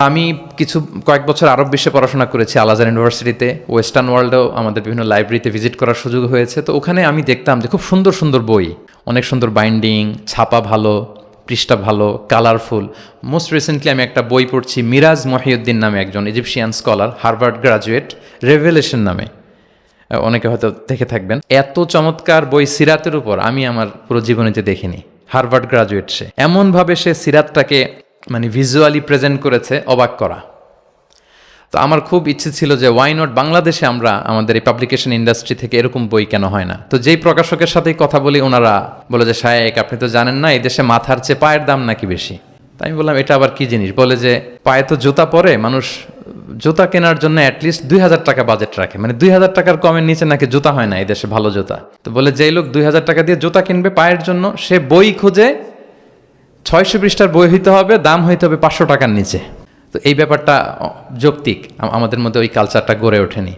আমি কয়েক বছর আরব বিশ্বে পড়াশোনা করেছি, আল আজহার ইউনিভার্সিটিতে। ওয়েস্টার্ন ওয়ার্ল্ডেও আমাদের বিভিন্ন লাইব্রেরিতে ভিজিট করার সুযোগ হয়েছে। তো ওখানে আমি দেখতাম যে খুব সুন্দর সুন্দর বই, অনেক সুন্দর বাইন্ডিং, ছাপা ভালো, পৃষ্ঠা ভালো, কালারফুল। মোস্ট রিসেন্টলি আমি একটা বই পড়ছি, মিরাজ মহিউদ্দিন নামে একজন Egyptian scholar, Harvard graduate, revelation নামে, অনেকে হয়তো দেখে থাকবেন। এত চমৎকার বই সিরাতের উপর আমি আমার পুরো জীবনীতে দেখিনি। হার্ভার্ড গ্রাজুয়েট, সে এমনভাবে সে সিরাতটাকে মানে ভিজুয়ালি প্রেজেন্ট করেছে, অবাক করা। তো আমার খুব ইচ্ছে ছিল যে ওয়াই নট বাংলাদেশে আমরা আমাদের এই পাবলিকেশন ইন্ডাস্ট্রি থেকে এরকম বই কেন হয় না। তো যেই প্রকাশকের সাথেই কথা বলি ওনারা বলে যে শায়েক আপনি তো জানেন না, এই দেশে মাথার চেয়ে পায়ের দাম নাকি বেশি। তাই আমি বললাম এটা আবার কি জিনিস। বলে যে পায়ে তো জুতা পরে, মানুষ জুতা কেনার জন্য অ্যাটলিস্ট 2,000 টাকা বাজেট রাখে, মানে 2,000 টাকার কমের নিচে নাকি জুতা হয় না এই দেশে, ভালো জুতা। তো বলে যেই লোক 2,000 টাকা দিয়ে জুতা কিনবে পায়ের জন্য, সে বই খুঁজে 600 পৃষ্ঠার বই হইতে হবে, দাম হইতে হবে 500 টাকার নিচে। তো এই ব্যাপারটা যৌক্তিক, আমাদের মধ্যে ওই কালচারটা গড়ে ওঠেনি।